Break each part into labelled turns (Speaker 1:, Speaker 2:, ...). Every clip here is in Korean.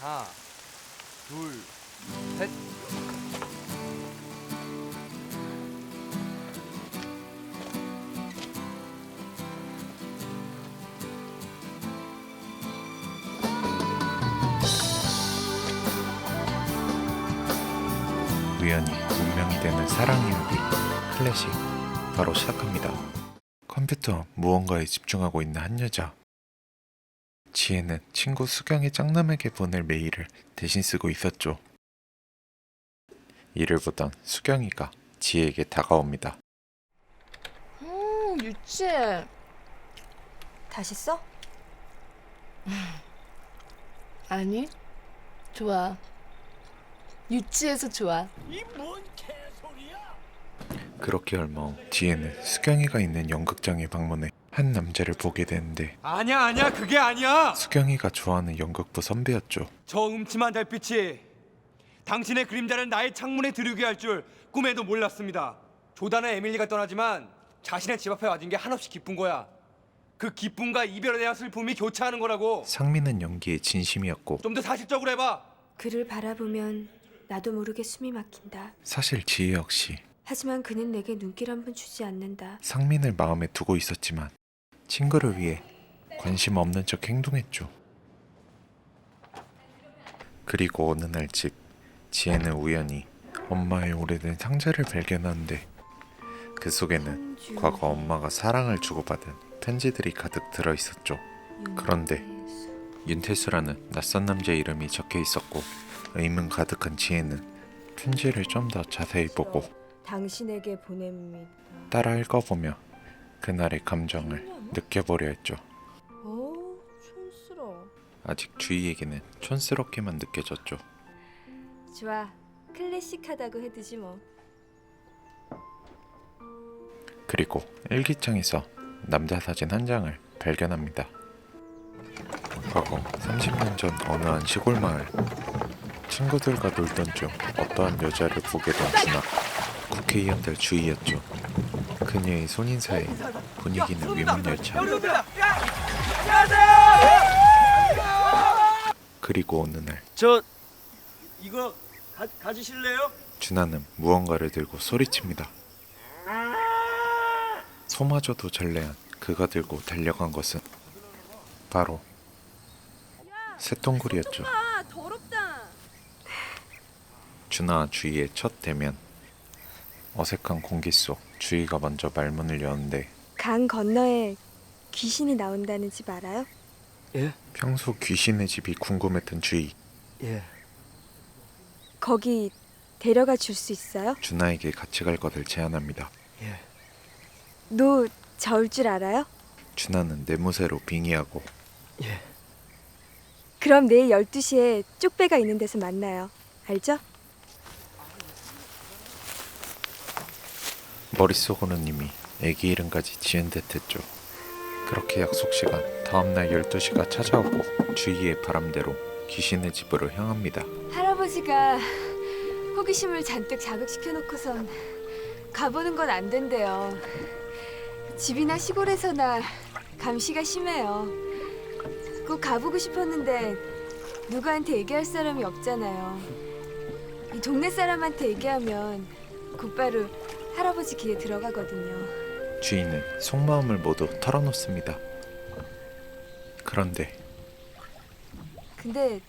Speaker 1: 하나, 둘, 셋.
Speaker 2: 우연히 운명이 되는 사랑 이야기 클래식 바로 시작합니다. 컴퓨터 무언가에 집중하고 있는 한 여자. 지혜는 친구 수경이 짱남에게 보낼 메일을 대신 쓰고 있었죠. 이를 보던 수경이가 지혜에게 다가옵니다.
Speaker 3: 유치해.
Speaker 4: 다시 써?
Speaker 3: 아니, 좋아. 유치해서 좋아.
Speaker 2: 그렇게 얼마 후 지혜는 수경이가 있는 연극장에 방문해 한 남자를 보게 되는데
Speaker 1: 아니야, 그게 아니야.
Speaker 2: 수경이가 좋아하는 연극부 선배였죠.
Speaker 1: 저 음침한 달빛이 당신의 그림자를 나의 창문에 들이게 할 줄 꿈에도 몰랐습니다. 조단은 에밀리가 떠나지만 자신의 집 앞에 와준 게 한없이 기쁜 거야. 그 기쁨과 이별에 대한 슬픔이 교차하는 거라고.
Speaker 2: 상민은 연기에 진심이었고
Speaker 1: 좀 더 사실적으로 해봐.
Speaker 4: 그를 바라보면 나도 모르게 숨이 막힌다.
Speaker 2: 사실 지혜 역시
Speaker 4: 하지만 그는 내게 눈길 한 번 주지 않는다.
Speaker 2: 상민을 마음에 두고 있었지만 친구를 위해 관심 없는 척 행동했죠. 그리고 어느 날 집 지혜는 우연히 엄마의 오래된 상자를 발견하는데 그 속에는 과거 엄마가 사랑을 주고받은 편지들이 가득 들어 있었죠. 그런데 윤태수라는 낯선 남자의 이름이 적혀 있었고 의문 가득한 지혜는 편지를 좀 더 자세히 보고
Speaker 4: 당신에게 보냅니다.
Speaker 2: 따라 읽어보며 그날의 감정을 느껴보려 했죠.
Speaker 4: 촌스러워.
Speaker 2: 아직 주희에게는 촌스럽게만 느껴졌죠.
Speaker 4: 좋아, 클래식하다고 해두지 뭐.
Speaker 2: 그리고 일기장에서 남자 사진 한 장을 발견합니다. 과거 30년 전 어느 한 시골 마을. 친구들과 놀던 중 어떠한 여자를 보게 된 준하. 국회의원 될 주희였죠. 그녀의 손인사에 분위기는 위문열차. 그리고 어느 날
Speaker 5: 저 이거 가지실래요?
Speaker 2: 준하는 무언가를 들고 소리칩니다. 소마저도 전래한 그가 들고 달려간 것은 바로 새똥구리였죠.
Speaker 4: 아, 더럽다.
Speaker 2: 준하와 주희의 첫 대면. 어색한 공기 속 주희가 먼저 말문을 여는데
Speaker 4: 강 건너에 귀신이 나온다는 집 알아요?
Speaker 5: 예?
Speaker 2: 평소 귀신의 집이 궁금했던 주희.
Speaker 5: 예.
Speaker 4: 거기 데려가 줄 수 있어요?
Speaker 2: 준하에게 같이 갈 것을 제안합니다.
Speaker 5: 예.
Speaker 4: 너 저을 줄 알아요?
Speaker 2: 준하는 내무새로 빙의하고
Speaker 5: 예.
Speaker 4: 그럼 내일 12시에 쪽배가 있는 데서 만나요. 알죠?
Speaker 2: 머릿속으로는 이미 애기 이름까지 지은 듯했죠. 그렇게 약속 시간 다음날 12시가 찾아오고 주희의 바람대로 귀신의 집으로 향합니다.
Speaker 4: 할아버지가 호기심을 잔뜩 자극시켜놓고선 가보는 건 안 된대요. 집이나 시골에서나 감시가 심해요. 꼭 가보고 싶었는데 누구한테 얘기할 사람이 없잖아요. 이 동네 사람한테 얘기하면 곧바로 할아버지 귀에 들어가거든요.
Speaker 2: 주희는 속마음을 모두 털어놓습니다. 그런데
Speaker 4: 근데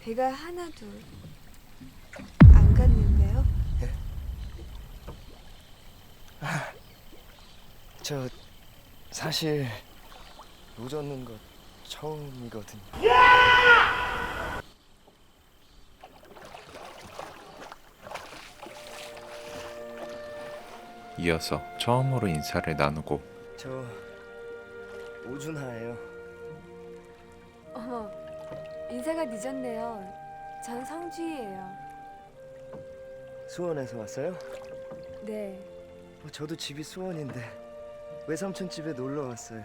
Speaker 4: 배가 하나도 안 갔는데요?
Speaker 5: 저 사실 노젓는 거 처음이거든요.
Speaker 2: 이어서 처음으로 인사를 나누고
Speaker 5: 저 오준하예요.
Speaker 4: 어머, 인사가 늦었네요. 전 성주희예요.
Speaker 5: 수원에서 왔어요?
Speaker 4: 네,
Speaker 5: 저도 집이 수원인데 외삼촌 집에 놀러 왔어요.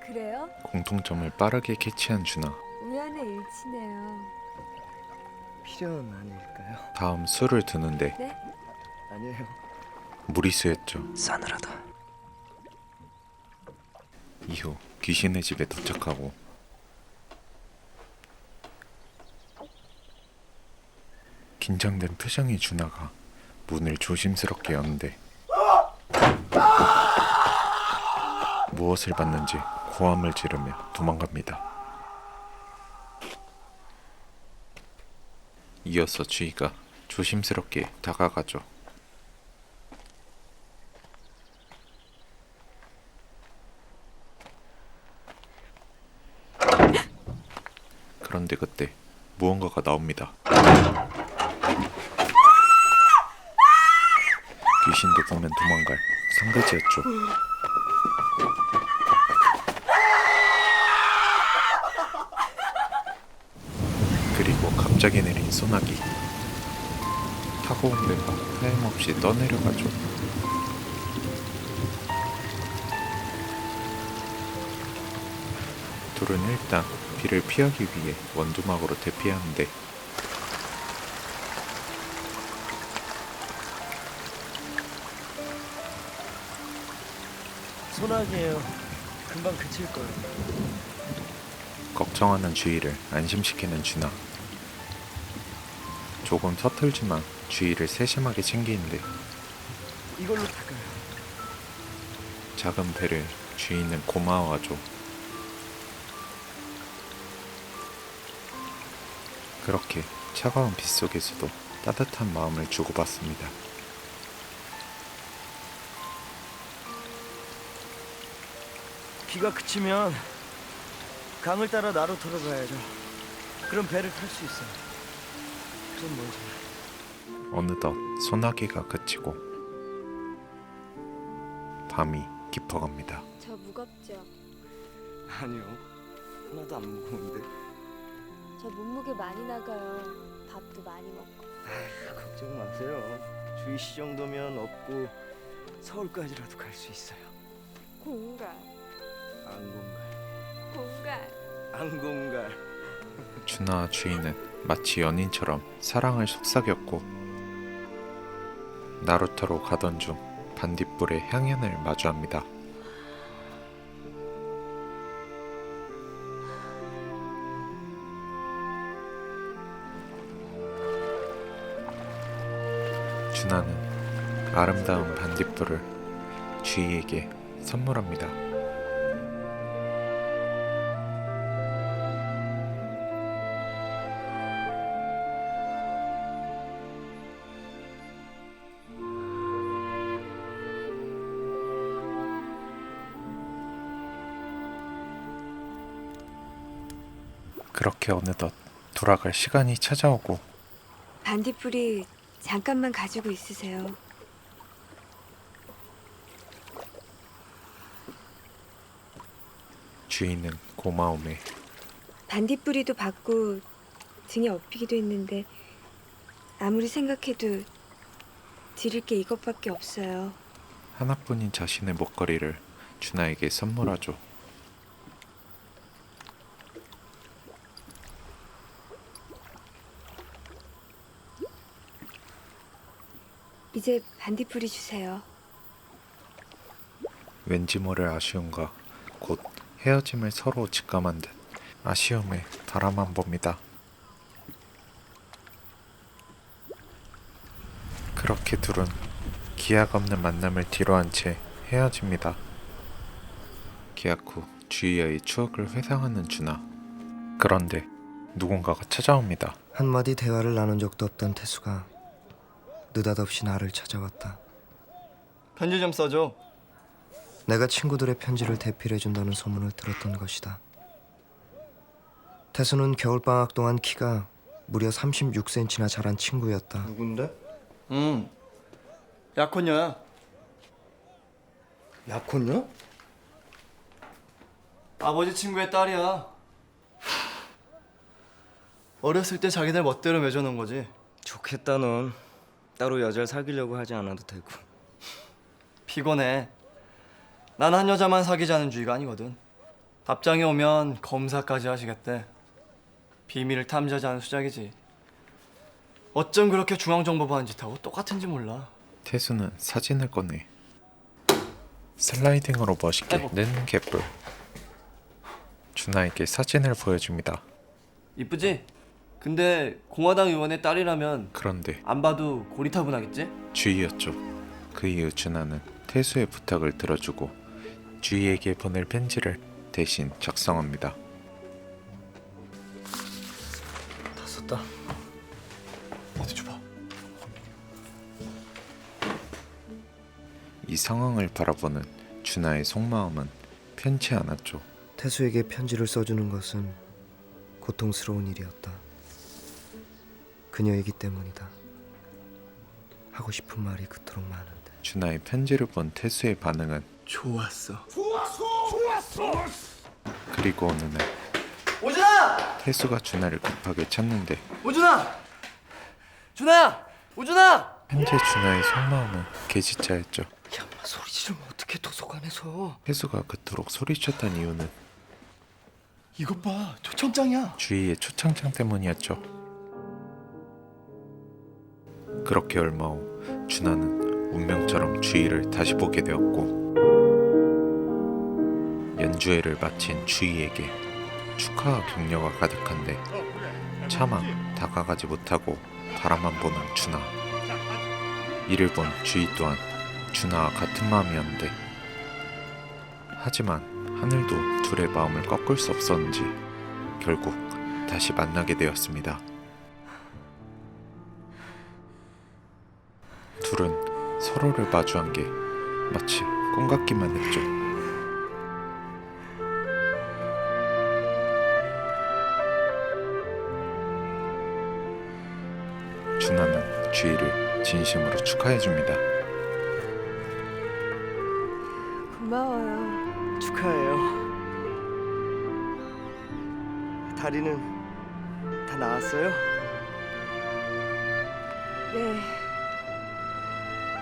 Speaker 4: 그래요?
Speaker 2: 공통점을 빠르게 캐치한 준하.
Speaker 4: 우연의 일치네요.
Speaker 5: 필연 아닐까요?
Speaker 2: 다음 술을 드는데
Speaker 4: 네?
Speaker 5: 아니에요.
Speaker 2: 무리수였죠.
Speaker 5: 싸늘하다.
Speaker 2: 이후 귀신의 집에 도착하고 긴장된 표정의 준하가 문을 조심스럽게 여는데 무엇을 봤는지 고함을 지르며 도망갑니다. 이어서 주희가 조심스럽게 다가가죠. 그런데 그때 무언가가 나옵니다. 귀신도 보면 도망갈 상대지였죠. 그리고 갑자기 내린 소나기. 타고 온 배가 하염없이 떠내려가죠. 둘은 일단 비를 피하기 위해 원두막으로 대피하는데
Speaker 5: 소나기예요. 금방 그칠 거예요.
Speaker 2: 걱정하는 주희를 안심시키는 준하. 조금 서툴지만 주희를 세심하게 챙기는데
Speaker 5: 이걸로 타가요.
Speaker 2: 작은 배를 주희는 고마워하죠. 그렇게 차가운 빗속에서도 따뜻한 마음을 주고받습니다.
Speaker 5: 비가 그치면 강을 따라 나루터로 가야죠. 그럼 배를 탈 수 있어요. 좀 멀지만.
Speaker 2: 어느덧 소나기가 그치고 밤이 깊어갑니다.
Speaker 4: 저 무겁죠?
Speaker 5: 아니요. 하나도 안 무거운데.
Speaker 4: 저 몸무게 많이 나가요. 밥도 많이 먹고.
Speaker 5: 걱정 마세요. 주희 씨 정도면 업고 서울까지라도 갈 수 있어요.
Speaker 4: 공갈,
Speaker 5: 안공갈.
Speaker 4: 공갈.
Speaker 5: 안공갈.
Speaker 2: 준하와 주희는 마치 연인처럼 사랑을 속삭였고 나루터로 가던 중 반딧불의 향연을 마주합니다. 준하는 아름다운 반딧불을 주희에게 선물합니다. 그렇게 어느덧 돌아갈 시간이 찾아오고
Speaker 4: 반딧불이 잠깐만 가지고 있으세요.
Speaker 2: 주인은 고마움에
Speaker 4: 반딧불이도 받고 등에 업히기도 했는데 아무리 생각해도 드릴 게 이것밖에 없어요.
Speaker 2: 하나뿐인 자신의 목걸이를 준하에게 선물하죠.
Speaker 4: 이제 반딧불이 주세요.
Speaker 2: 왠지 모를 아쉬움과 곧 헤어짐을 서로 직감한 듯 아쉬움에 바라만 봅니다. 그렇게 둘은 기약 없는 만남을 뒤로한 채 헤어집니다. 기약 후 주희와의 추억을 회상하는 준하. 그런데 누군가가 찾아옵니다.
Speaker 5: 한마디 대화를 나눈 적도 없던 태수가 느닷없이 나를 찾아왔다. 편지 좀 써줘. 내가 친구들의 편지를 대필해준다는 소문을 들었던 것이다. 태수는 겨울방학 동안 키가 무려 36cm나 자란 친구였다.
Speaker 6: 누군데? 약혼녀야.
Speaker 5: 약혼녀?
Speaker 6: 아버지 친구의 딸이야. 어렸을 때 자기들 멋대로 맺어놓은 거지.
Speaker 5: 좋겠다 넌. 따로 여자를 사귀려고 하지 않아도 되고.
Speaker 6: 피곤해. 난 한 여자만 사귀자는 주의가 아니거든. 답장이 오면 검사까지 하시겠대. 비밀을 탐지하자는 수작이지. 어쩜 그렇게 중앙정보부 짓하고 똑같은지 몰라.
Speaker 2: 태수는 사진을 꺼내 슬라이딩으로 멋있게
Speaker 6: 아이고.
Speaker 2: 는 개뿔. 준하에게 사진을 보여줍니다.
Speaker 6: 이쁘지? 근데 공화당 의원의 딸이라면
Speaker 2: 그런데
Speaker 6: 안 봐도 고리타분하겠지?
Speaker 2: 주희였죠. 그 이후 준하는 태수의 부탁을 들어주고 주희에게 보낼 편지를 대신 작성합니다.
Speaker 5: 다 썼다.
Speaker 6: 어디 줘봐.
Speaker 2: 이 상황을 바라보는 준하의 속마음은 편치 않았죠.
Speaker 5: 태수에게 편지를 써주는 것은 고통스러운 일이었다. 그녀이기 때문이다. 하고 싶은 말이 그토록 많은데.
Speaker 2: 준하의 편지를 본 태수의 반응은
Speaker 6: 좋았어.
Speaker 2: 그리고 어느 날
Speaker 6: 오준아!
Speaker 2: 태수가 준하를 급하게 찾는데
Speaker 6: 오준아! 준아야! 오준아!
Speaker 2: 현재 준하의 속마음은 개지자였죠.
Speaker 5: 야, 인마 소리 지르면 어떻게 도서관에서?
Speaker 2: 태수가 그토록 소리쳤던 이유는
Speaker 6: 이것 봐, 초청장이야.
Speaker 2: 주희의 초창장 때문이었죠. 그렇게 얼마 후 준하는 운명처럼 주희를 다시 보게 되었고 연주회를 마친 주희에게 축하와 격려가 가득한데 차마 다가가지 못하고 바라만 보는 준하. 이를 본 주희 또한 준하와 같은 마음이었는데 하지만 하늘도 둘의 마음을 꺾을 수 없었는지 결국 다시 만나게 되었습니다. 둘은 서로를 마주한 게 마치 꿈 같기만 했죠. 준하는 주희를 진심으로 축하해줍니다.
Speaker 4: 고마워요.
Speaker 5: 축하해요. 다리는 다 나았어요?
Speaker 4: 네,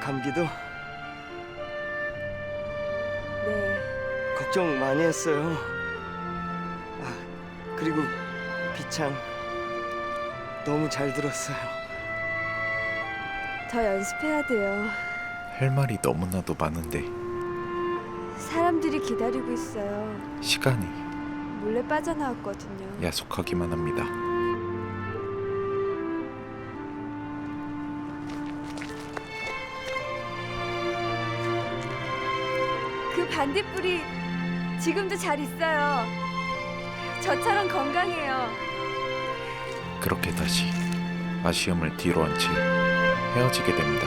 Speaker 5: 감기도
Speaker 4: 네.
Speaker 5: 걱정 많이 했어요. 아, 그리고 비창 너무 잘 들었어요.
Speaker 4: 더 연습해야 돼요.
Speaker 2: 할 말이 너무나도 많은데
Speaker 4: 사람들이 기다리고 있어요.
Speaker 2: 시간이
Speaker 4: 몰래 빠져나왔거든요.
Speaker 2: 야속하기만 합니다.
Speaker 4: 그 반딧불이 지금도 잘 있어요. 저처럼 건강해요.
Speaker 2: 그렇게 다시 아쉬움을 뒤로 한 채 헤어지게 됩니다.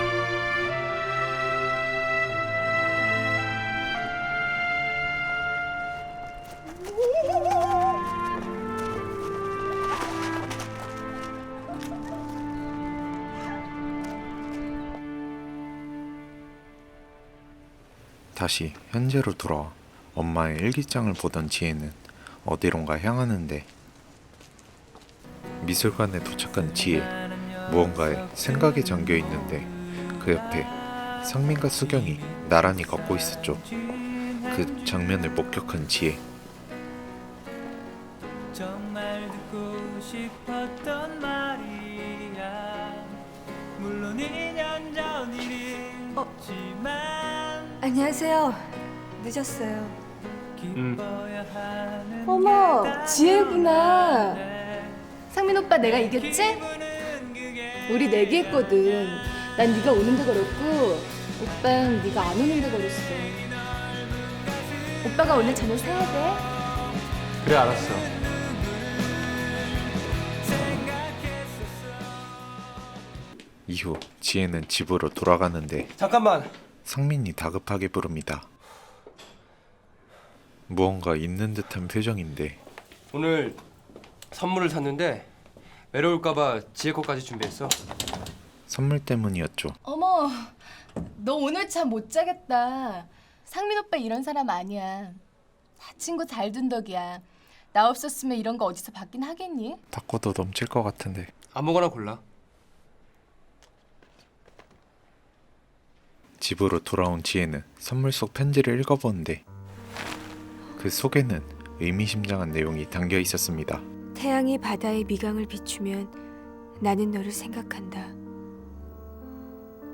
Speaker 2: 다시 현재로 돌아와 엄마의 일기장을 보던 지혜는 어디론가 향하는데 미술관에 도착한 지혜. 무언가에 생각에 잠겨 있는데 그 옆에 상민과 수경이 나란히 걷고 있었죠. 그 장면을 목격한 지혜.
Speaker 7: 정말 듣고 싶었던 말이야. 물론 2년 전 일이지만
Speaker 4: 안녕하세요. 늦었어요.
Speaker 7: 기뻐야 하는
Speaker 3: 어머,
Speaker 7: 게
Speaker 3: 지혜구나.
Speaker 7: 당연해.
Speaker 3: 상민 오빠 내가 이겼지?
Speaker 7: 기분은 그게
Speaker 3: 우리 내기했거든. 난 네가 오는데 걸었고 오빠는 네가 안 오는데 걸었어. 오빠가 오늘 저녁 사야 돼.
Speaker 1: 그래 알았어.
Speaker 2: 이후 지혜는 집으로 돌아가는데
Speaker 1: 잠깐만.
Speaker 2: 상민이 다급하게 부릅니다. 무언가 있는 듯한 표정인데
Speaker 1: 오늘 선물을 샀는데 외로울까봐 지혜 거까지 준비했어.
Speaker 2: 선물 때문이었죠.
Speaker 3: 어머, 너 오늘 잠 못 자겠다. 상민 오빠 이런 사람 아니야. 다친 거 잘 둔 덕이야. 나 없었으면 이런 거 어디서 받긴 하겠니?
Speaker 2: 바꿔도 넘칠 것 같은데
Speaker 1: 아무거나 골라.
Speaker 2: 집으로 돌아온 지혜는 선물 속 편지를 읽어보는데 그 속에는 의미심장한 내용이 담겨 있었습니다.
Speaker 4: 태양이 바다의 미강을 비추면 나는 너를 생각한다.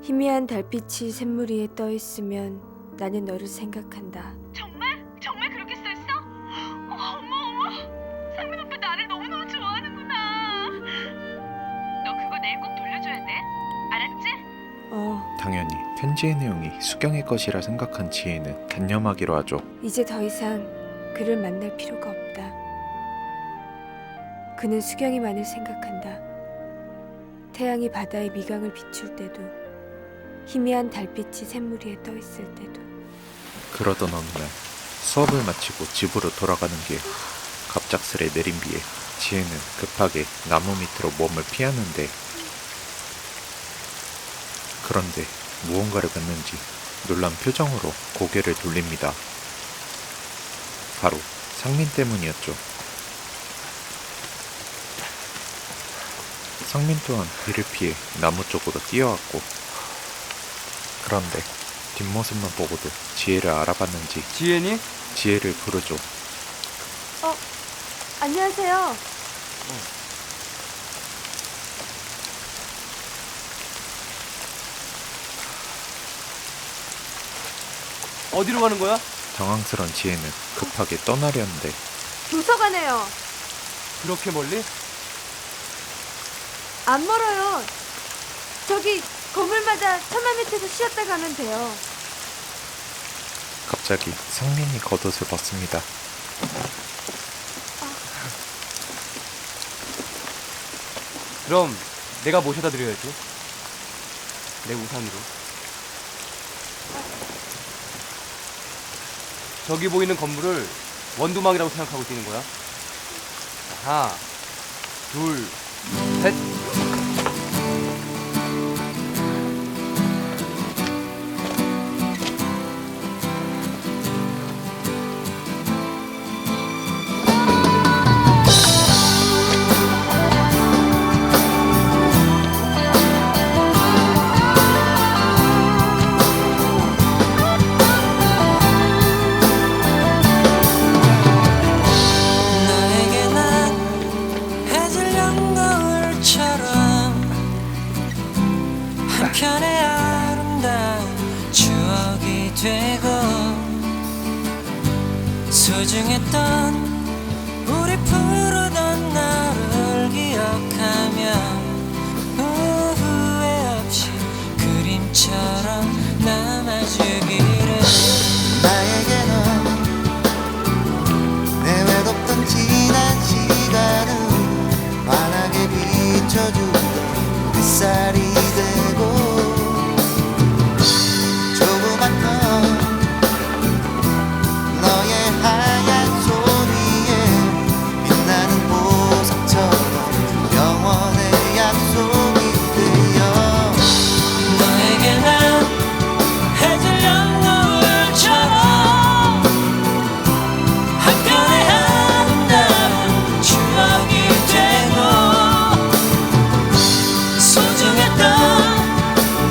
Speaker 4: 희미한 달빛이 샘물 위에 떠 있으면 나는 너를 생각한다.
Speaker 3: 정말? 정말 그렇게 써있어? 어머, 상민 오빠 나를 너무너무 좋아하는구나.
Speaker 2: 당연히 편지의 내용이 수경의 것이라 생각한 지혜는 단념하기로 하죠.
Speaker 4: 이제 더 이상 그를 만날 필요가 없다. 그는 수경이만을 생각한다. 태양이 바다의 미강을 비출 때도, 희미한 달빛이 샘물 위에 떠 있을 때도.
Speaker 2: 그러던 어느 날 수업을 마치고 집으로 돌아가는 길, 갑작스레 내린 비에 지혜는 급하게 나무 밑으로 몸을 피하는데, 그런데 무언가를 봤는지 놀란 표정으로 고개를 돌립니다. 바로 상민 때문이었죠. 상민 또한 비를 피해 나무 쪽으로 뛰어왔고, 그런데 뒷모습만 보고도 지혜를 알아봤는지
Speaker 1: 지혜니?
Speaker 2: 지혜를 부르죠.
Speaker 4: 안녕하세요.
Speaker 1: 어디로 가는 거야?
Speaker 2: 당황스런 지혜는 급하게 떠나려는데
Speaker 4: 도서관에요.
Speaker 1: 그렇게 멀리?
Speaker 4: 안 멀어요. 저기 건물마다 천막 밑에서 쉬었다 가면 돼요.
Speaker 2: 갑자기 상민이 겉옷을 벗습니다.
Speaker 1: 그럼 내가 모셔다 드려야지. 내 우산으로. 저기 보이는 건물을 원두막이라고 생각하고 뛰는 거야. 하나, 둘, 셋.
Speaker 7: 너에게 난 해질녘 노을처럼 한편의 아름다운 추억이 되고, 소중했던 우리 부르던 나를 기억하며 후회 없이 그림처럼 남아주기를.
Speaker 8: 나에게 넌 내 외롭던 지난 시간을 환하게 비춰주던 햇살이 되고, 조그만 터 너의 하얀 손 위에 빛나는 보석처럼 영원의 약속이 되어.
Speaker 7: 너에게 난 해질녘 노을처럼 한편의 아름다운 추억이 되고, 소중했던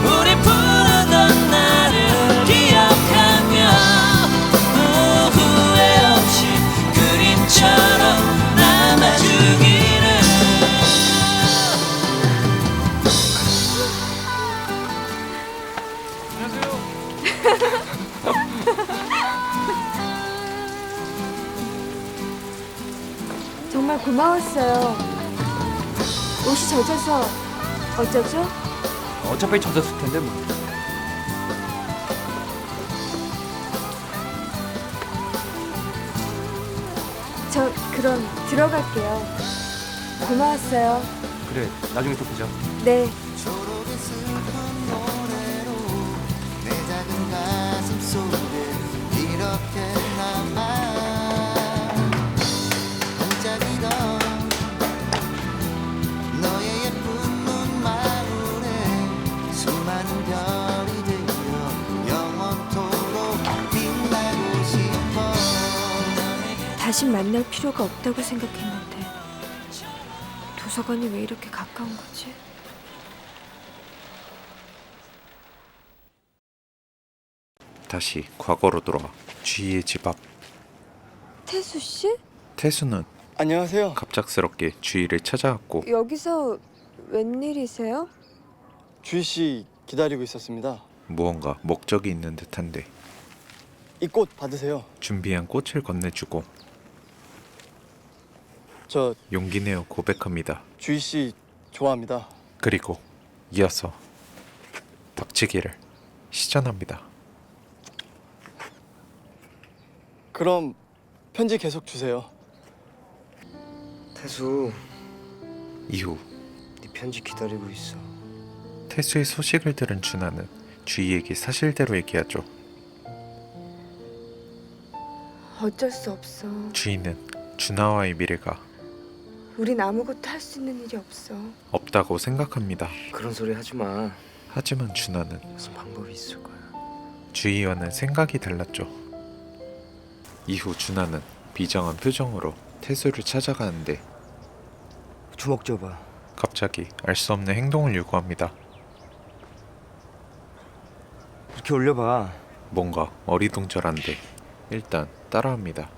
Speaker 7: 우리 부르던 나를 기억하며 후회 없이 그림처럼 남아주기를.
Speaker 4: 정말 고마웠어요. 옷이 젖어서 어쩌죠?
Speaker 1: 어차피 젖었을 텐데 뭐.
Speaker 4: 저 그럼 들어갈게요. 고마웠어요.
Speaker 1: 그래, 나중에 또 보자.
Speaker 4: 네.
Speaker 8: 초록의 슬픈 노래로 내 작은 가슴 속에 이렇게 남아 반짝이던 너의 예쁜 눈망울에 수많은 별이 되어 영원토록 빛나고 싶어.
Speaker 4: 다시 만날 필요가 없다고 생각했는데 도서관이 왜 이렇게 가까운 거지?
Speaker 2: 다시 과거로 돌아와 주희의 집 앞.
Speaker 4: 태수 씨?
Speaker 2: 태수는
Speaker 5: 안녕하세요.
Speaker 2: 갑작스럽게 주희를 찾아왔고
Speaker 4: 여기서 웬일이세요?
Speaker 5: 주희 씨 기다리고 있었습니다.
Speaker 2: 무언가 목적이 있는 듯한데
Speaker 5: 이 꽃 받으세요.
Speaker 2: 준비한 꽃을 건네주고
Speaker 5: 저
Speaker 2: 용기 내어 고백합니다.
Speaker 5: 주희 씨 좋아합니다.
Speaker 2: 그리고 이어서 닥치기를. 시전합니다.
Speaker 6: 그럼 편지 계속 주세요.
Speaker 5: 태수,
Speaker 2: 이후
Speaker 5: 네 편지 기다리고 있어.
Speaker 2: 태수의 소식을 들은 준하는 주희에게 사실대로 얘기하죠.
Speaker 4: 어쩔 수 없어.
Speaker 2: 주희는 준하와의 미래가
Speaker 4: 우린 아무것도 할 수 있는 일이 없어.
Speaker 2: 없다고 생각합니다.
Speaker 5: 그런 소리 하지 마.
Speaker 2: 하지만 준하는
Speaker 5: 무슨 방법이 있을 거야.
Speaker 2: 주희와는 생각이 달랐죠. 이후 준하는 비장한 표정으로 태수를 찾아가는데
Speaker 5: 주먹 줘봐.
Speaker 2: 갑자기 알 수 없는 행동을 요구합니다.
Speaker 5: 이렇게 올려봐.
Speaker 2: 뭔가 어리둥절한데 일단 따라합니다.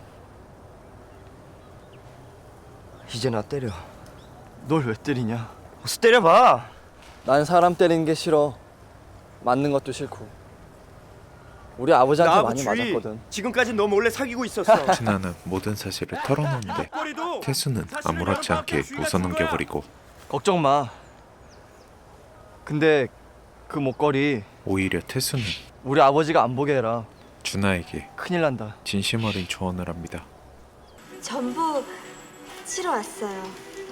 Speaker 5: 이제 나 때려.
Speaker 6: 널 왜 때리냐?
Speaker 5: 어서 때려봐.
Speaker 6: 난 사람 때리는 게 싫어. 맞는 것도 싫고. 우리 아버지한테 많이 맞았거든.
Speaker 1: 지금까지 너 몰래 사귀고 있었어.
Speaker 2: 준하는 모든 사실을 털어놓는데 태수는 아무렇지 않게 웃어넘겨버리고
Speaker 6: 걱정 마. 근데 그 목걸이
Speaker 2: 오히려 태수는
Speaker 6: 우리 아버지가 안 보게 해라.
Speaker 2: 준하에게
Speaker 6: 큰일 난다.
Speaker 2: 진심 어린 조언을 합니다.
Speaker 4: 전부 치러 왔어요.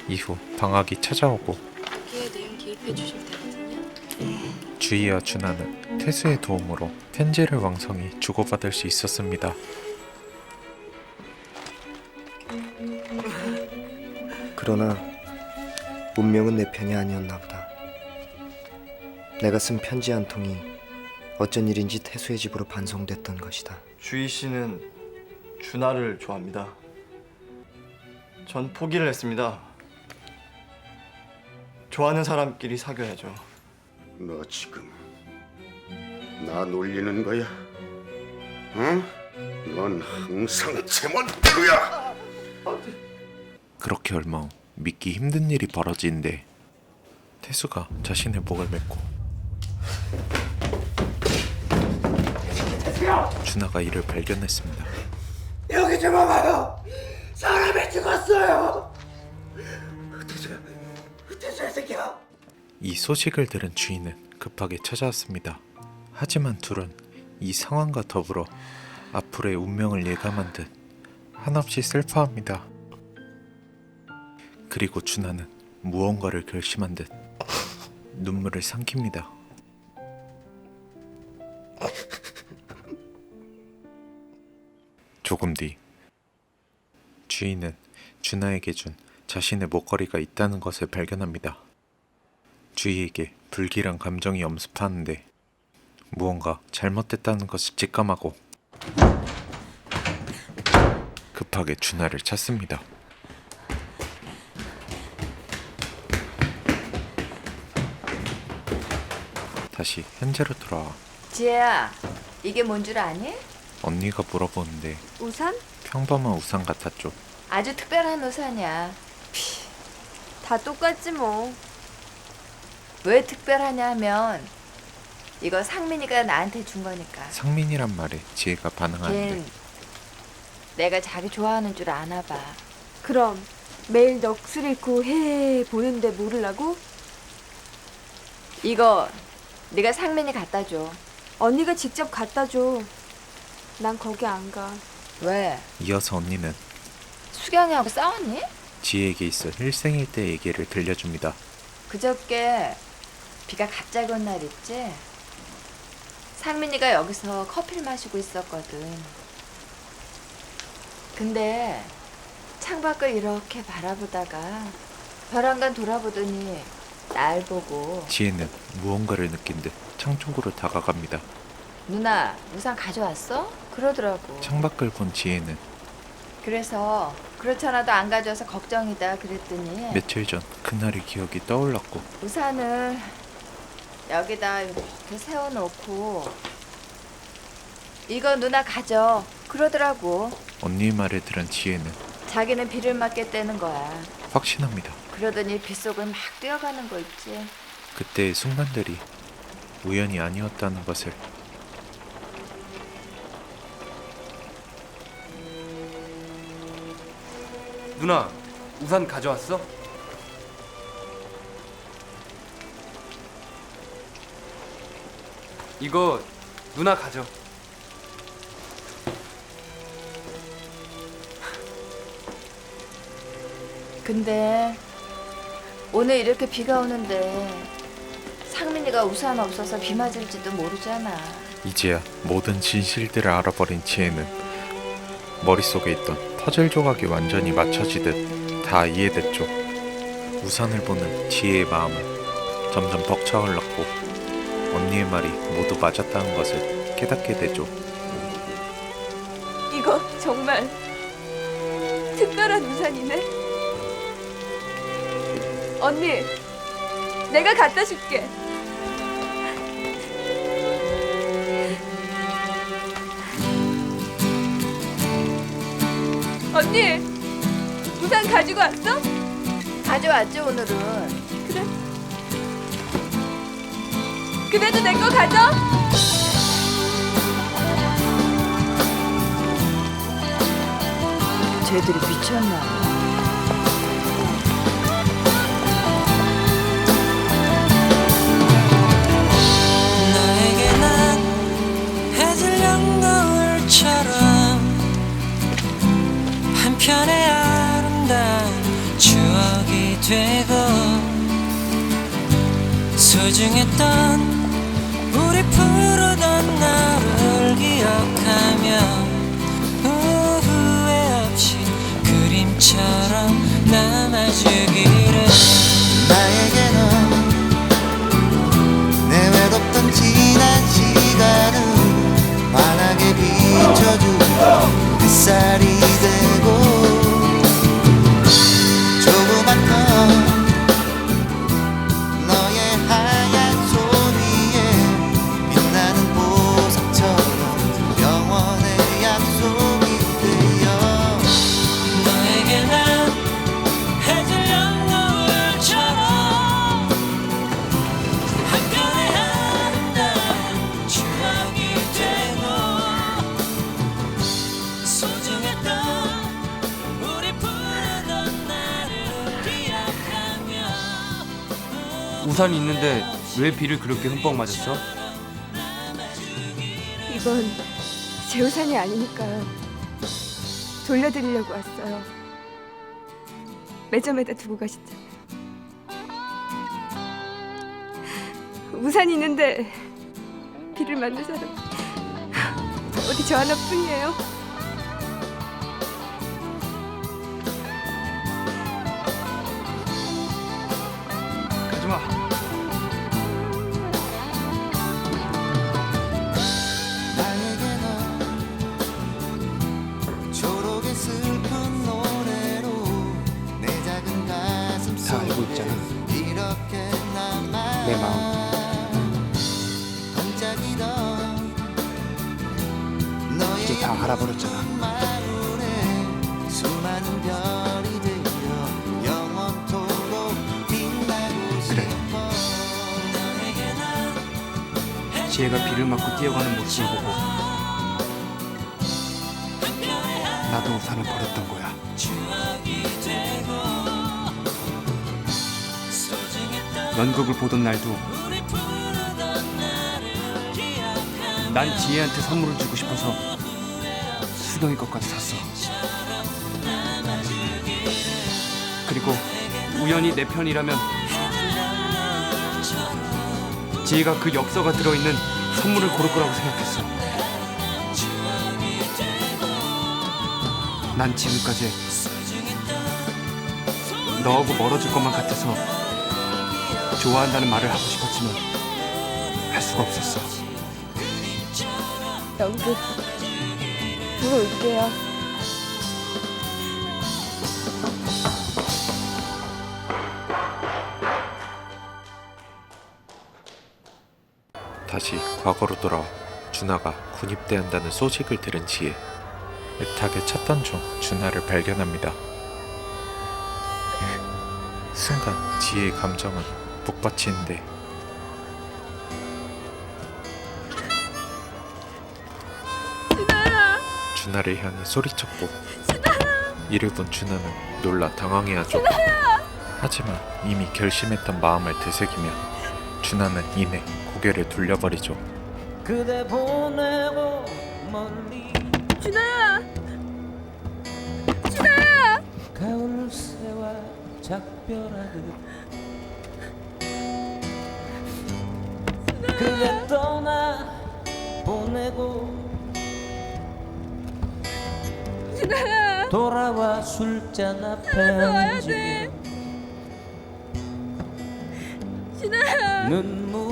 Speaker 2: 이후 방학이 찾아오고
Speaker 3: 거기에 내용 기입해 주시면 되거든요.
Speaker 2: 주희와 준하는 태수의 도움으로 편지를 왕성히 주고받을 수 있었습니다.
Speaker 5: 그러나 운명은 내 편이 아니었나 보다. 내가 쓴 편지 한 통이 어쩐 일인지 태수의 집으로 반송됐던 것이다.
Speaker 6: 주희 씨는 준하를 좋아합니다. 전 포기를 했습니다. 좋아하는 사람끼리 사귀어야죠.
Speaker 9: 너 지금 나 놀리는 거야? 응? 넌 항상 제멋대로야.
Speaker 2: 그렇게 얼마 후 믿기 힘든 일이 벌어지는데 태수가 자신의 목을 맺고 준하가 이를 발견했습니다.
Speaker 8: 여기 좀 와봐요. 사람이 죽었어요. 태수야 새끼야.
Speaker 2: 이 소식을 들은 주인은 급하게 찾아왔습니다. 하지만 둘은 이 상황과 더불어 앞으로의 운명을 예감한 듯 한없이 슬퍼합니다. 그리고 준하는 무언가를 결심한 듯 눈물을 삼킵니다. 조금 뒤 주인은 준하에게 준 자신의 목걸이가 있다는 것을 발견합니다. 주희에게 불길한 감정이 엄습하는데 무언가 잘못됐다는 것을 직감하고 급하게 준하를 찾습니다. 다시 현재로 돌아와
Speaker 10: 지혜야, 이게 뭔 줄 아니?
Speaker 2: 언니가 물어보는데
Speaker 4: 우산?
Speaker 2: 평범한 우산 같았죠.
Speaker 10: 아주 특별한 우산이야.
Speaker 4: 다 똑같지 뭐.
Speaker 10: 왜 특별하냐 하면 이거 상민이가 나한테 준 거니까.
Speaker 2: 상민이란 말에 지혜가 반응하는데
Speaker 10: 걘 내가 자기 좋아하는 줄 아나 봐.
Speaker 4: 그럼 매일 넋을 잃고 헤헤 보는데 모르려고?
Speaker 10: 이거 네가 상민이 갖다 줘.
Speaker 4: 언니가 직접 갖다 줘. 난 거기 안 가.
Speaker 10: 왜?
Speaker 2: 이어서 언니는
Speaker 10: 수경이하고 싸웠니?
Speaker 2: 지혜에게 있어 일생일대 얘기를 들려줍니다.
Speaker 10: 그저께 비가 갑자기 온 날 있지? 상민이가 여기서 커피를 마시고 있었거든. 근데 창밖을 이렇게 바라보다가 벼랑간 돌아보더니 날 보고
Speaker 2: 지혜는 무언가를 느낀 듯 창 쪽으로 다가갑니다.
Speaker 10: 누나 우산 가져왔어? 그러더라고.
Speaker 2: 창밖을 본 지혜는
Speaker 10: 그래서 그렇잖아도 안 가져와서 걱정이다 그랬더니
Speaker 2: 며칠 전 그날의 기억이 떠올랐고
Speaker 10: 우산을 여기다 이렇게 세워놓고 이거 누나 가져 그러더라고.
Speaker 2: 언니의 말을 들은 지혜는
Speaker 10: 자기는 비를 맞겠다는 거야.
Speaker 2: 확신합니다.
Speaker 10: 그러더니 빗속을 막 뛰어가는 거 있지.
Speaker 2: 그때의 순간들이 우연이 아니었다는 것을
Speaker 1: 누나, 우산 가져왔어? 이거 누나 가져.
Speaker 10: 근데 오늘 이렇게 비가 오는데 상민이가 우산 없어서 비 맞을지도 모르잖아.
Speaker 2: 이제야 모든 진실들을 알아버린 지혜는 머릿속에 있던 퍼즐 조각이 완전히 맞춰지듯 다 이해됐죠. 우산을 보는 지혜의 마음은 점점 벅차올랐고 언니의 말이 모두 맞았다는 것을 깨닫게 되죠.
Speaker 4: 이거 정말 특별한 우산이네. 언니, 내가 갖다 줄게. 언니, 우산 가지고 왔어?
Speaker 10: 가져왔지 오늘은.
Speaker 4: 그래. 그래도 내 거 가져.
Speaker 10: 쟤들이 미쳤나?
Speaker 7: 너에게 난 해질녘 노을처럼 한편의 아름다운 추억이 되고 소중했던 우리 부르던 나를 기억하며 후회 없이 그림처럼 남아주기를.
Speaker 11: 나에게 넌 내 외롭던 지난 시간을 환하게 비춰준 햇살이 되고 조그맣던 너의 하얀 손 위에 빛나는 보석처럼 영원의 약속이 되어
Speaker 7: 너에게 난 해질녘 노을처럼 한편의 아름다운 추억이 되고 소중했던 우리 부르던 나를 기억하며.
Speaker 1: 우산이 있는데 왜 비를 그렇게 흠뻑 맞았어?
Speaker 4: 이건 제 우산이 아니니까 돌려드리려고 왔어요. 매점에다 두고 가셨잖아요. 우산이 있는데 비를 맞는 사람 어디 저 하나뿐이에요.
Speaker 1: 가지마.
Speaker 11: 나에게 넌 초록의 슬픈 노래로 내 작은 가슴
Speaker 1: 다 알고 있잖아.
Speaker 11: 이렇게 남아
Speaker 1: 내 마음.
Speaker 11: 반짝이던 너의
Speaker 1: 이제 다 알아버렸잖아.
Speaker 11: 마음에 수많은 별이 되어 영원토록 빛나고
Speaker 1: 그래.
Speaker 11: 싶어.
Speaker 1: 지혜가 비를 맞고 뛰어가는 모습을 보고 나도 우산을 버렸던 거야. 연극을 보던 날도 난 지혜한테 선물을 주고 싶어서 수경이 것까지 샀어. 그리고 우연히 내 편이라면 지혜가 그 엽서가 들어있는 선물을 고를 거라고 생각했어. 난 지금까지 너하고 멀어질 것만 같아서 좋아한다는 말을 하고 싶었지만 할 수가 없었어.
Speaker 4: 연극 보러 올게요.
Speaker 2: 다시 과거로 돌아와 준하가 군입대한다는 소식을 들은 지혜. 애타게 찾던 중 준하를 발견합니다. 순간 지혜의 감정은 북받치는데 준하를 향해 소리쳤고 이를 본 준하는 놀라 당황해하죠. 하지만 이미 결심했던 마음을 되새기며 준하는 이내 고개를 돌려버리죠.
Speaker 7: 그대 보내고 멀리
Speaker 4: 준아야! 준아야!
Speaker 7: 가을 새와 작별하듯 그대 떠나 보내고
Speaker 4: 준아야!
Speaker 7: 돌아와 술잔 앞에 앉으며
Speaker 4: 준아야!
Speaker 7: 눈물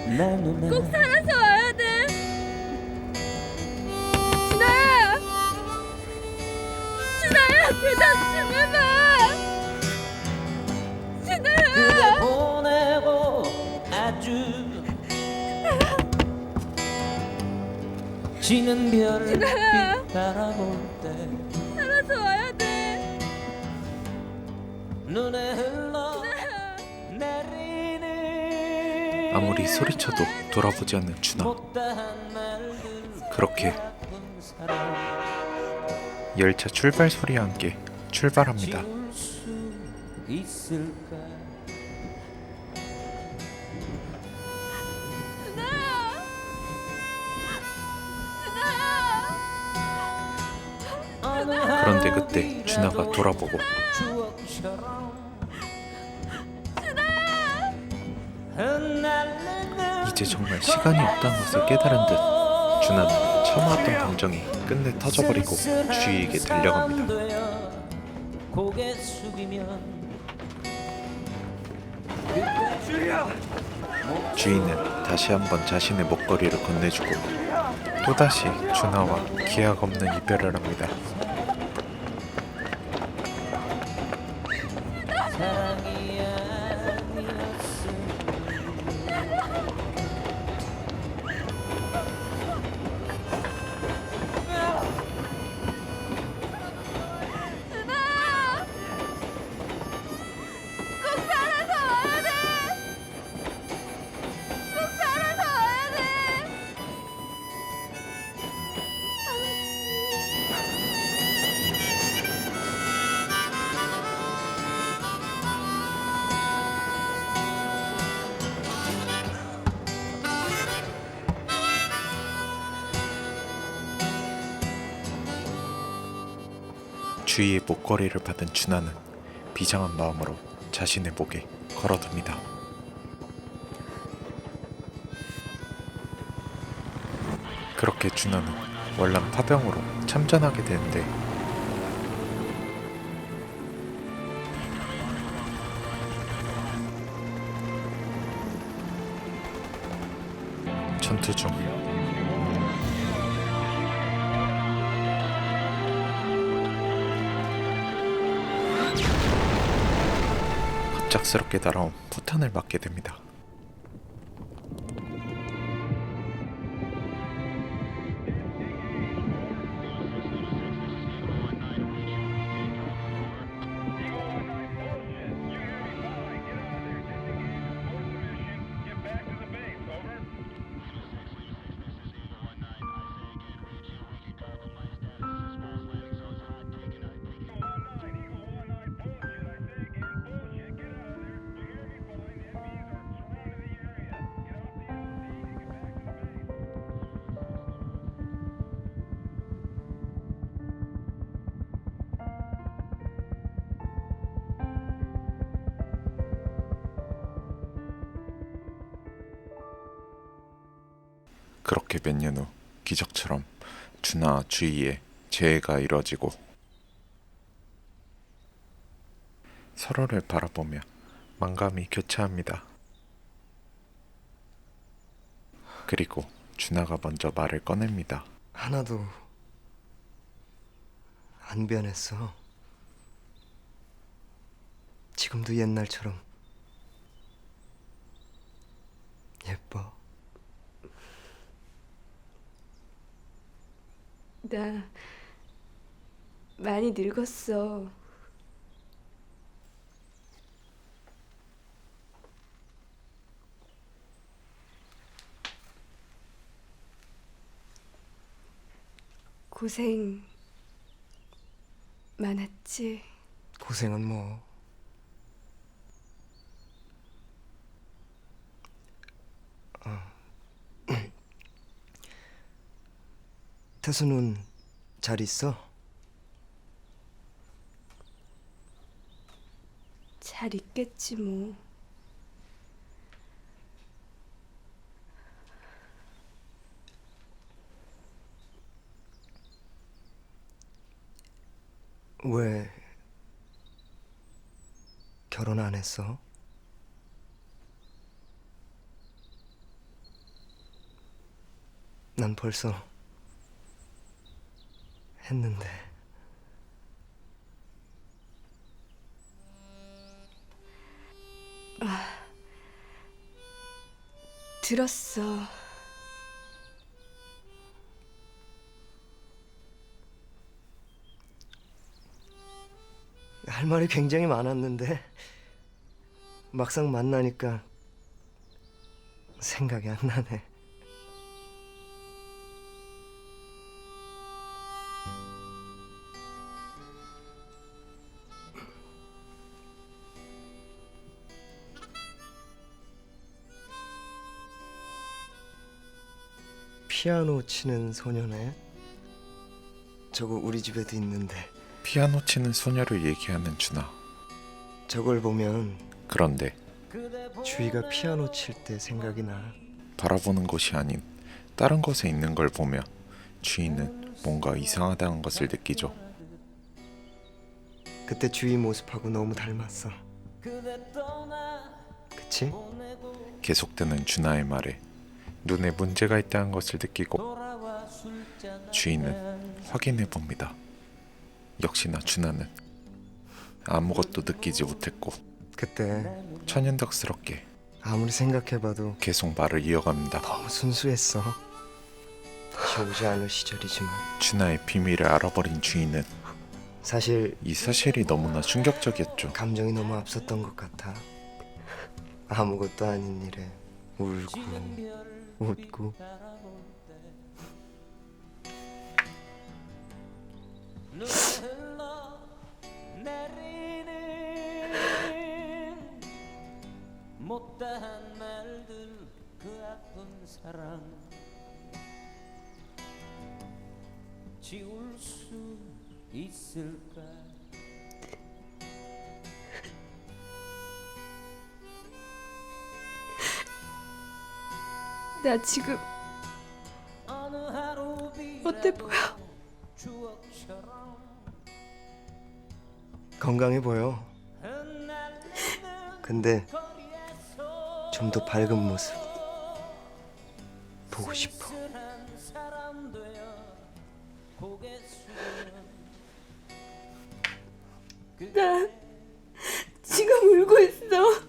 Speaker 7: 내 눈에
Speaker 4: 꼭 살아서 와야 돼! 준아야! 준아야! 대답 좀 해봐!
Speaker 7: 그대
Speaker 4: 준아야!
Speaker 7: 보내고 아주 지는 별빛 바라볼 때
Speaker 4: 살아서 와야 돼!
Speaker 7: 눈에 흘러 내리는
Speaker 2: 아무리 소리쳐도 돌아보지 않는 준하.
Speaker 7: 못다한 말들
Speaker 2: 그렇게
Speaker 7: 아픈 사랑
Speaker 2: 열차 출발 소리와 함께 출발합니다.
Speaker 7: 지울 수 있을까
Speaker 2: 그런데 그때 준하가 돌아보고 이제 정말 시간이 없다는 것을 깨달은 듯 준하는 참아왔던 감정이 끝내 터져버리고 주희에게 달려갑니다.
Speaker 7: 고개 숙이면
Speaker 2: 주희는 다시 한번 자신의 목걸이를 건네주고 또다시 준하와 기약 없는 이별을 합니다.
Speaker 7: 사랑이 아니었음
Speaker 4: 꼭 살아서 와야 돼! 꼭 살아서 와야 돼!
Speaker 2: 주희의 목걸이를 받은 준하는 비장한 마음으로 자신의 목에 걸어둡니다. 그렇게 준하는 월남 파병으로 참전하게 되는데 전투 중 갑작스럽게 날아온 포탄을 맞게 됩니다. 그렇게 몇 년 후 기적처럼 준하 주희의 재회가 이뤄지고 서로를 바라보며 만감이 교차합니다. 그리고 준하가 먼저 말을 꺼냅니다.
Speaker 5: 하나도 안 변했어. 지금도 옛날처럼 예뻐.
Speaker 4: 나 많이 늙었어. 고생 많았지?
Speaker 5: 고생은 뭐. 태수는 잘 있어?
Speaker 4: 잘 있겠지 뭐.
Speaker 5: 왜 결혼 안 했어? 난 벌써 했는데.
Speaker 4: 들었어.
Speaker 5: 할 말이 굉장히 많았는데 막상 만나니까 생각이 안 나네. 피아노 치는 소녀네. 저거 우리 집에도 있는데.
Speaker 2: 피아노 치는 소녀를 얘기하는 준하.
Speaker 5: 저걸 보면
Speaker 2: 그런데
Speaker 5: 주희가 피아노 칠 때 생각이 나.
Speaker 2: 바라보는 곳이 아닌 다른 곳에 있는 걸 보며 주인은 뭔가 이상하다는 것을 느끼죠.
Speaker 5: 그때 주희 모습하고 너무 닮았어. 그치?
Speaker 2: 계속되는 준하의 말에 눈에 문제가 있다는 것을 느끼고 주인은 확인해 봅니다. 역시나 준하는 아무것도 느끼지 못했고
Speaker 5: 그때
Speaker 2: 천연덕스럽게
Speaker 5: 아무리 생각해봐도
Speaker 2: 계속 말을 이어갑니다.
Speaker 5: 너무 순수했어. 다시 오지 않을 시절이지만
Speaker 2: 준하의 비밀을 알아버린 주인은
Speaker 5: 사실
Speaker 2: 이 사실이 너무나 충격적이었죠.
Speaker 5: 감정이 너무 앞섰던 것 같아. 아무것도 아닌 일에 울고 웃고.
Speaker 7: 못다한 말들 그 아픈 사랑 지울 수 있을까?
Speaker 4: 나 지금 어때 보여?
Speaker 5: 건강해 보여. 근데 좀 더 밝은 모습 보고 싶어.
Speaker 4: 나 지금 울고 있어.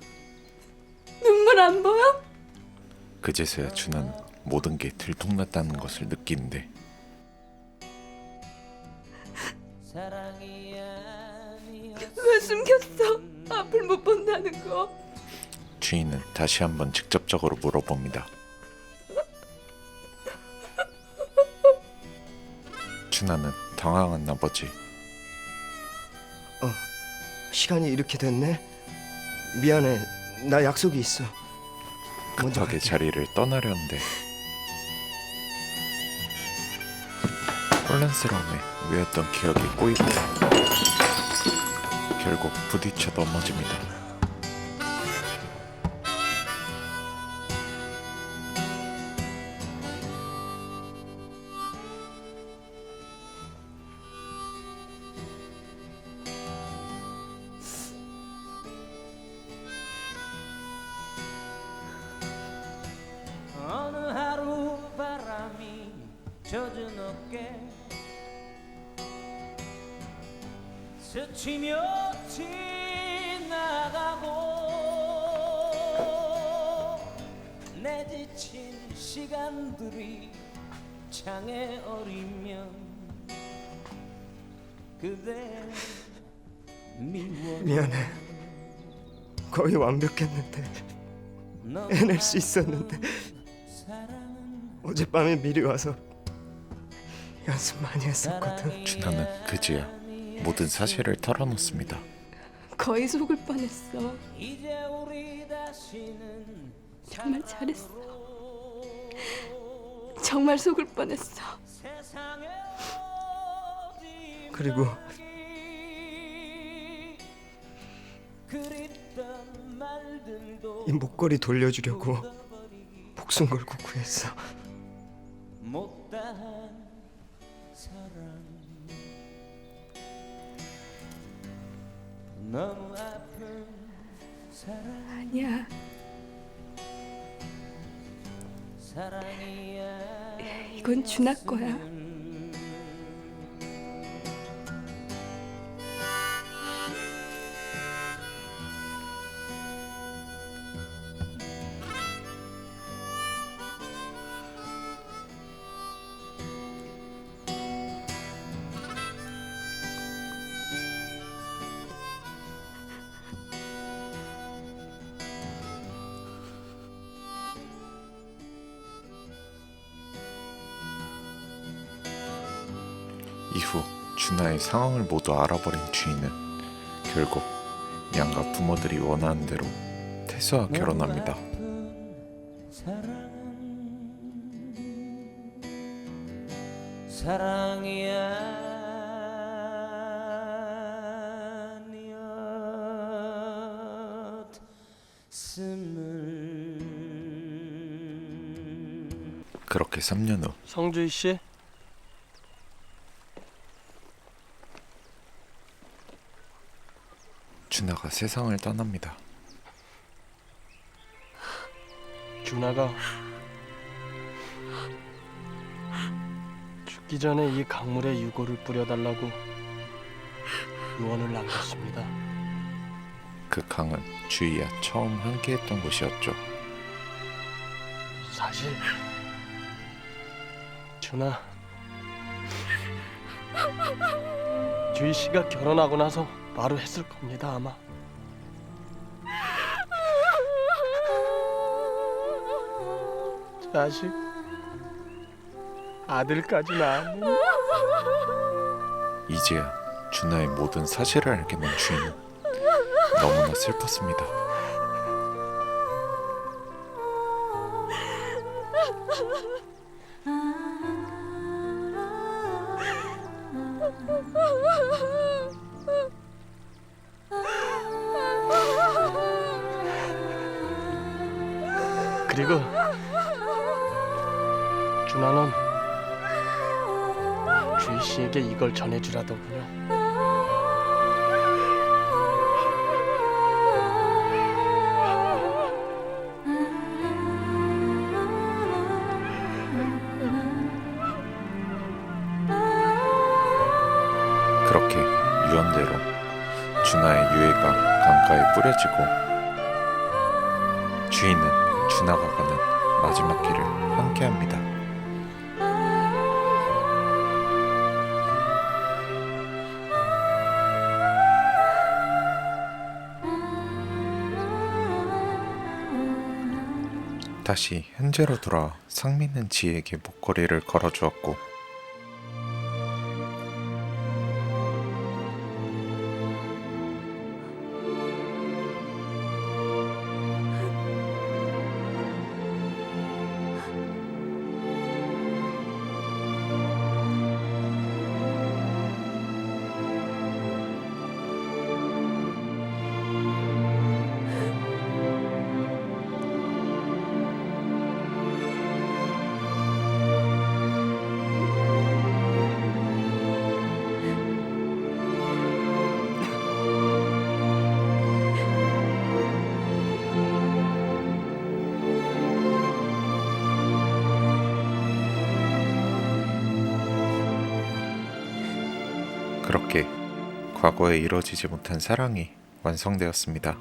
Speaker 4: 눈물 안 보여?
Speaker 2: 그제서야 준하는 모든 게 들통났다는 것을 느끼는데
Speaker 4: 왜 숨겼어? 앞을 못 본다는 거.
Speaker 2: 주인은 다시 한번 직접적으로 물어봅니다. 준하는 당황한 나머지
Speaker 5: 시간이 이렇게 됐네. 미안해. 나 약속이 있어. 먼저
Speaker 2: 급하게
Speaker 5: 갈게.
Speaker 2: 자리를 떠나려는데 혼란스러움에 외웠던 기억이 꼬이고 결국 부딪혀 넘어집니다.
Speaker 7: 어느 하루 바람이 젖은 어깨 스치며 지나가고 내 지친 시간들이 창에 어리면 그대 미워.
Speaker 5: 미안해. 거의 완벽했는데 해낼 수 있었는데 어젯밤에 미리 와서 연습 많이 했었거든.
Speaker 2: 준하는 그제야 모든 사실을 털어놓습니다.
Speaker 4: 거의 속을 뻔했어.
Speaker 7: 이제 우리 다시는
Speaker 4: 정말 잘했어. 정말 속을 뻔했어.
Speaker 5: 그리고 이 목걸이 돌려주려고 목숨 걸고 구했어.
Speaker 7: 못다한 사랑 너무 아픈 사랑
Speaker 4: 아니야.
Speaker 7: 사랑이야
Speaker 4: 이건 준하 거야.
Speaker 2: 이후 준하의 상황을 모두 알아버린 주인은 결국 양가 부모들이 원하는 대로 태수와 결혼합니다.
Speaker 7: 사랑이 아니었음을.
Speaker 2: 그렇게 3년 후
Speaker 6: 성주희 씨,
Speaker 2: 준하가 세상을 떠납니다.
Speaker 6: 준하가 죽기 전에 이 강물에 유골을 뿌려달라고 유언을 남겼습니다.
Speaker 2: 그 강은 주희와 처음 함께했던 곳이었죠.
Speaker 6: 사실 준하, 주희 씨가 결혼하고 나서 바로 했을 겁니다 아마. 자식, 아들까지 낳았네.
Speaker 2: 이제야 준하의 모든 사실을 알게 된 주인은 너무나 슬펐습니다.
Speaker 6: 그리고 준하는 주희 씨에게 이걸 전해주라더군요.
Speaker 2: 그렇게 유언대로 준하의 유해가 강가에 뿌려지고 주인은 준하가 가는 마지막 길을 함께합니다. 다시 현재로 돌아와 상민은 지혜에게 목걸이를 걸어주었고 그렇게 과거에 이루어지지 못한 사랑이 완성되었습니다.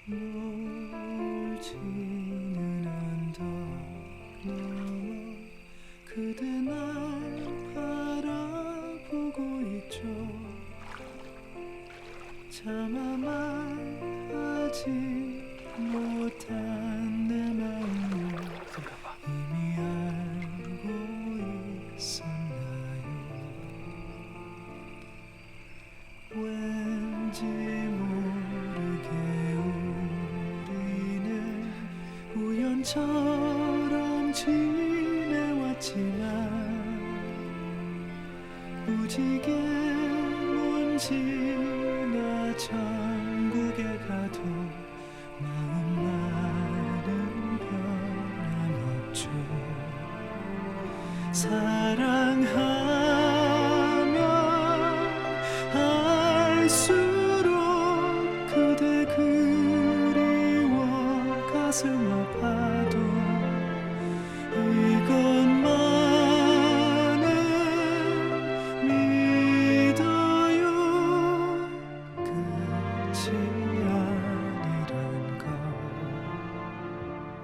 Speaker 7: 멀지는 않던 너머 그대 날 바라보고 있죠. 차마 말하지 못한 내 마음을 이미 알고 있었나요? 왠지 모르게 우리는 우연처럼 지내왔지만 무지개 먼지나 천국에 가도 마음만은 변함없죠. 사랑하